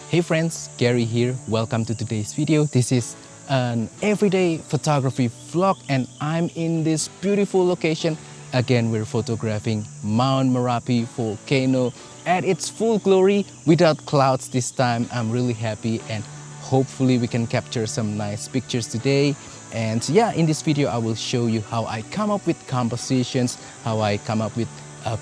Hey friends, Gary here. Welcome to today's video. This is an everyday photography vlog and I'm in this beautiful location. Again, we're photographing Mount Merapi volcano at its full glory without clouds this time. I'm really happy and hopefully we can capture some nice pictures today. And yeah, in this video, I will show you how I come up with compositions, how I come up with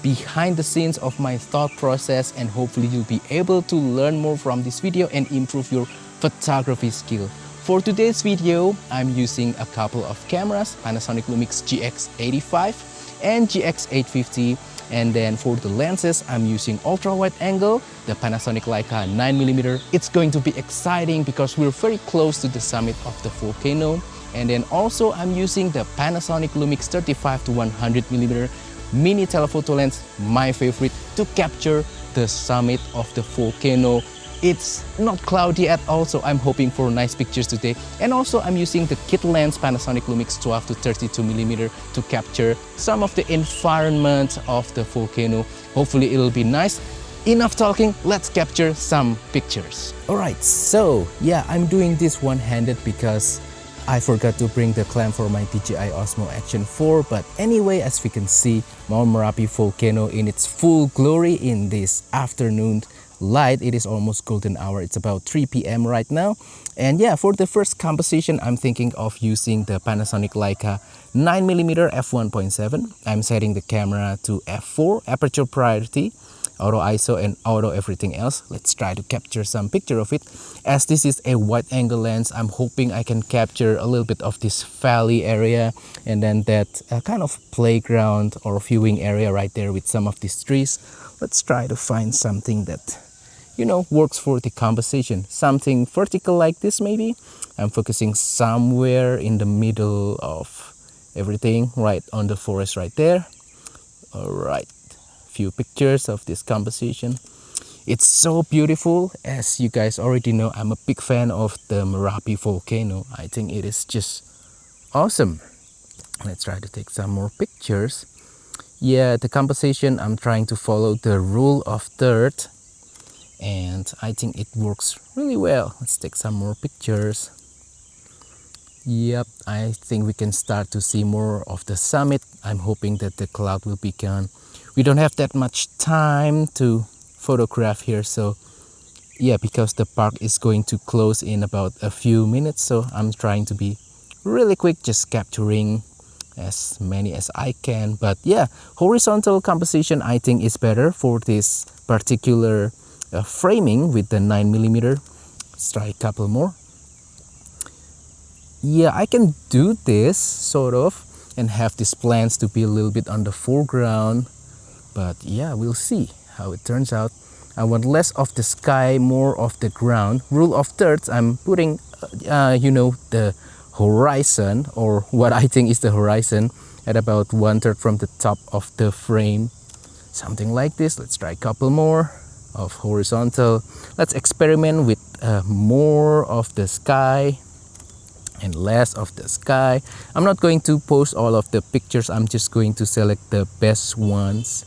behind the scenes of my thought process, and hopefully you'll be able to learn more from this video and improve your photography skill. For today's video, I'm using a couple of cameras, Panasonic Lumix GX85 and GX850. And then for the lenses, I'm using ultra wide angle, the Panasonic Leica 9mm. It's going to be exciting because we're very close to the summit of the volcano. And then also I'm using the Panasonic Lumix 35 to 100mm mini telephoto lens, my favorite, to capture the summit of the volcano. It's not cloudy at all, so I'm hoping for nice pictures today. And also I'm using the kit lens Panasonic Lumix 12 to 32mm to capture some of the environment of the volcano. Hopefully it'll be nice. Enough talking, let's capture some pictures. Alright, so yeah, I'm doing this one-handed because I forgot to bring the clamp for my DJI Osmo Action 4, but anyway, as we can see, Mount Merapi volcano in its full glory in this afternoon light. It is almost golden hour. It's about 3 p.m. right now. And yeah, for the first composition, I'm thinking of using the Panasonic Leica 9mm f1.7. I'm setting the camera to f4, aperture priority, auto ISO and auto everything else. Let's try to capture some picture of it. As this is a wide angle lens, I'm hoping I can capture a little bit of this valley area and then that kind of playground or viewing area right there with some of these trees. Let's try to find something that, you know, works for the composition. Something vertical like this maybe. I'm focusing somewhere in the middle of everything, right on the forest right there. All right. Few pictures of this composition. It's so beautiful. As you guys already know, I'm a big fan of the Merapi volcano. I think it is just awesome. Let's try to take some more pictures. Yeah, the composition, I'm trying to follow the rule of third and I think it works really well. Let's take some more pictures. Yep, I think we can start to see more of the summit. I'm hoping that the cloud will be gone. We don't have that much time to photograph here, so yeah, because the park is going to close in about a few minutes, so I'm trying to be really quick, just capturing as many as I can. But yeah, horizontal composition I think is better for this particular framing with the 9mm. Let's try a couple more. Yeah, I can do this sort of and have these plants to be a little bit on the foreground. But yeah, we'll see how it turns out. I want less of the sky, more of the ground. Rule of thirds, I'm putting, you know, the horizon, or what I think is the horizon, at about 1/3 from the top of the frame. Something like this. Let's try a couple more of horizontal. Let's experiment with more of the sky and less of the sky. I'm not going to post all of the pictures. I'm just going to select the best ones.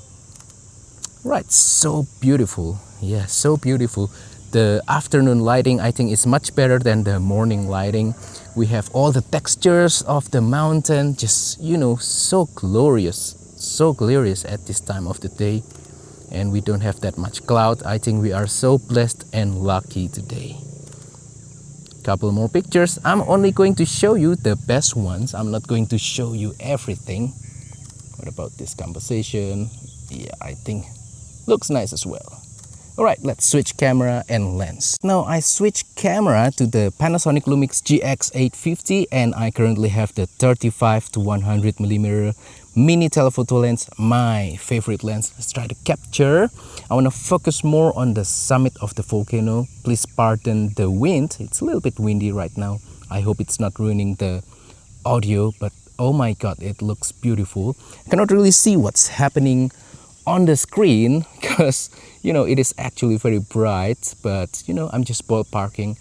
Right, so beautiful. Yeah, so beautiful. The afternoon lighting I think is much better than the morning lighting. We have all the textures of the mountain, just, you know, so glorious at this time of the day. And we don't have that much cloud. I think we are so blessed and lucky today. Couple more pictures. I'm only going to show you the best ones. I'm not going to show you everything. What about this composition? Yeah, I think looks nice as well. Alright, let's switch camera and lens. Now I switched camera to the Panasonic Lumix GX850 and I currently have the 35 to 100mm mini telephoto lens, my favorite lens. Let's try to capture. I want to focus more on the summit of the volcano. Please pardon the wind. It's a little bit windy right now. I hope it's not ruining the audio, but oh my god, it looks beautiful. I cannot really see what's happening on the screen because, you know, it is actually very bright, but you know, I'm just ballparking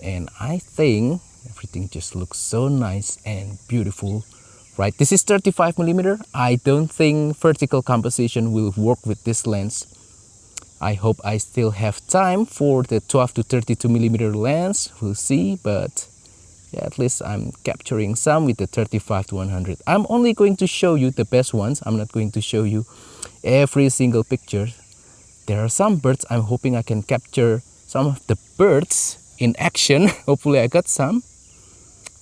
and I think everything just looks so nice and beautiful. Right, this is 35mm. I don't think vertical composition will work with this lens. I hope I still have time for the 12 to 32 millimeter lens. We'll see, but yeah, at least I'm capturing some with the 35 to 100. I'm only going to show you the best ones. I'm not going to show you every single picture. There are some birds. I'm hoping I can capture some of the birds in action. Hopefully I got some.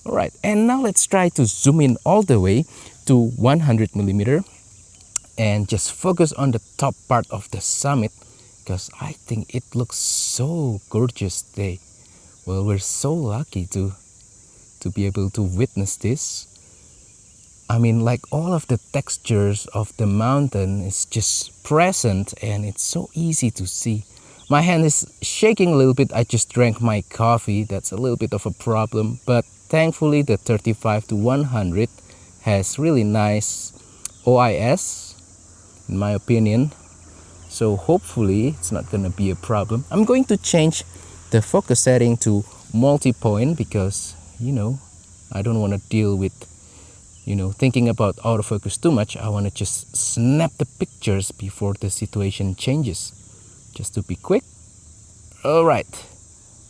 All right, and now let's try to zoom in all the way to 100 millimeter and just focus on the top part of the summit, because I think it looks so gorgeous today. Well, we're so lucky to be able to witness this. I mean, like, all of the textures of the mountain is just present and it's so easy to see. My hand is shaking a little bit. I just drank my coffee. That's a little bit of a problem, but thankfully the 35 to 100 has really nice OIS, in my opinion. So hopefully it's not gonna be a problem. I'm going to change the focus setting to multi-point because, you know, I don't want to deal with, you know, thinking about autofocus too much. I want to just snap the pictures before the situation changes, just to be quick. All right,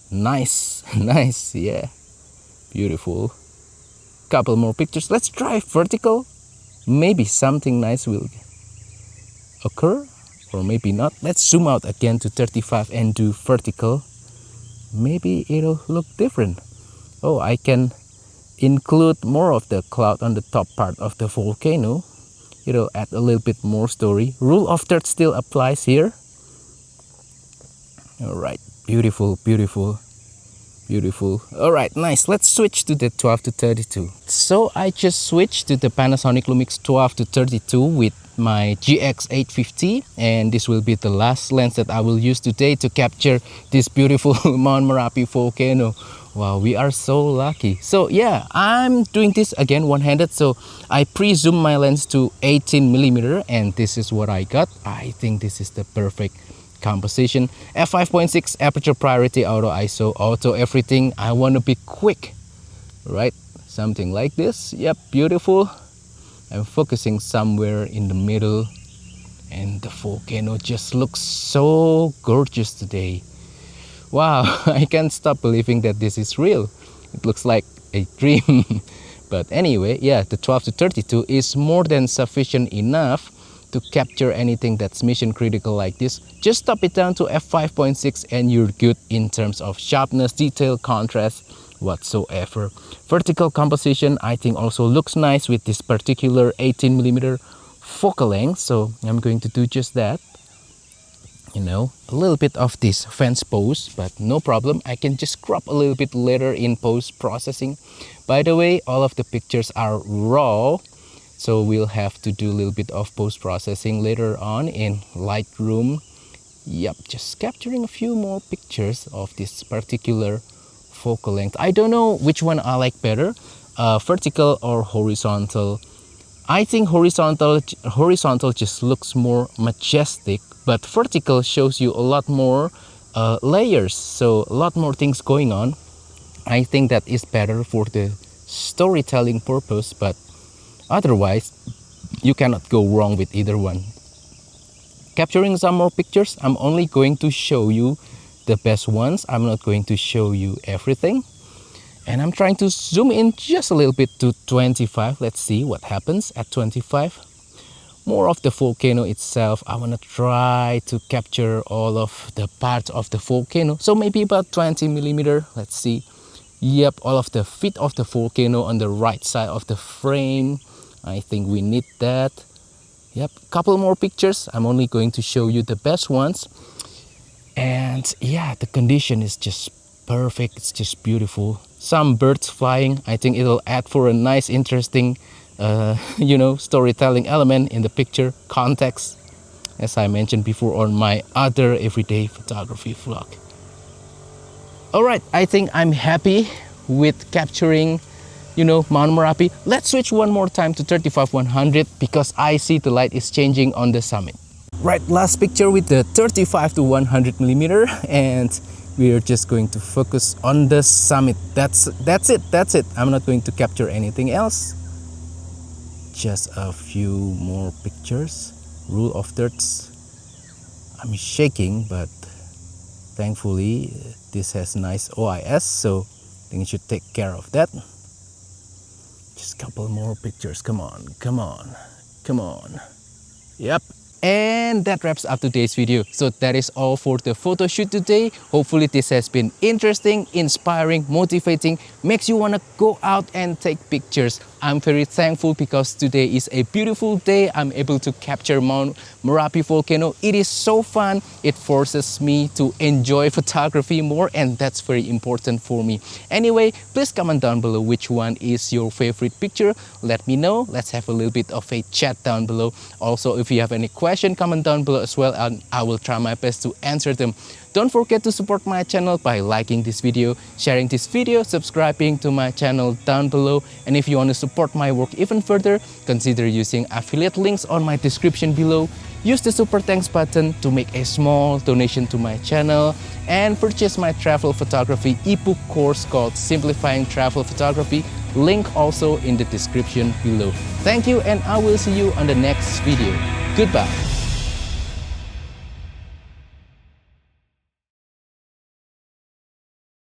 nice, nice, yeah, beautiful. Couple more pictures. Let's try vertical. Maybe something nice will occur, or maybe not. Let's zoom out again to 35 and do vertical. Maybe it'll look different. Oh, I can include more of the cloud on the top part of the volcano. It'll add a little bit more story. Rule of thirds still applies here. All right, beautiful, beautiful, beautiful. All right, nice. Let's switch to the 12 to 32. So I just switched to the Panasonic Lumix 12 to 32 with my GX850, and this will be the last lens that I will use today to capture this beautiful Mount Merapi volcano. Wow, we are so lucky. So yeah, I'm doing this again one-handed. So I pre-zoom my lens to 18 millimeter, and this is what I got. I think this is the perfect composition. f5.6 aperture priority, auto ISO, auto everything. I want to be quick, right? Something like this. Yep, beautiful. I'm focusing somewhere in the middle, and the volcano just looks so gorgeous today. Wow, I can't stop believing that this is real. It looks like a dream. But anyway, yeah, the 12 to 32 is more than sufficient enough to capture anything that's mission critical like this. Just stop it down to f5.6 and you're good in terms of sharpness, detail, contrast, whatsoever. Vertical composition, I think, also looks nice with this particular 18mm focal length. So I'm going to do just that. You know, a little bit of this fence pose, but no problem. I can just crop a little bit later in post processing. By the way, all of the pictures are raw, so we'll have to do a little bit of post processing later on in Lightroom. Yep, just capturing a few more pictures of this particular focal length. I don't know which one I like better, vertical or horizontal. I think horizontal just looks more majestic, but vertical shows you a lot more layers, so a lot more things going on. I think that is better for the storytelling purpose, but otherwise you cannot go wrong with either one. Capturing some more pictures. I'm only going to show you the best ones. I'm not going to show you everything. And I'm trying to zoom in just a little bit to 25. Let's see what happens at 25. More of the volcano itself. I want to try to capture all of the parts of the volcano. So maybe about 20mm. Let's see. Yep, all of the feet of the volcano on the right side of the frame. I think we need that. Yep, couple more pictures. I'm only going to show you the best ones. And yeah, the condition is just perfect. It's just beautiful. Some birds flying. I think it'll add for a nice, interesting, you know, storytelling element in the picture context, as I mentioned before on my other everyday photography vlog. All right, I think I'm happy with capturing, you know, Mount Merapi. Let's switch one more time to 35-100 because I see the light is changing on the summit. Right, last picture with the 35 to 100mm, and we're just going to focus on the summit. That's it. I'm not going to capture anything else. Just a few more pictures. Rule of thirds. I'm shaking, but thankfully this has nice OIS, so I think it should take care of that. Just a couple more pictures. Come on, come on, come on. Yep. And that wraps up today's video. So that is all for the photo shoot today. Hopefully this has been interesting, inspiring, motivating, makes you want to go out and take pictures. I'm very thankful because today is a beautiful day. I'm able to capture Mount Merapi volcano. It is so fun. It forces me to enjoy photography more, and that's very important for me. Anyway, please comment down below which one is your favorite picture. Let me know. Let's have a little bit of a chat down below. Also, if you have any question, comment down below as well, and I will try my best to answer them. Don't forget to support my channel by liking this video, sharing this video, subscribing to my channel down below. And if you want to support my work even further, consider using affiliate links on my description below. Use the super thanks button to make a small donation to my channel, and purchase my travel photography ebook course called Simplifying Travel Photography. Link also in the description below. Thank you, and I will see you on the next video. Goodbye.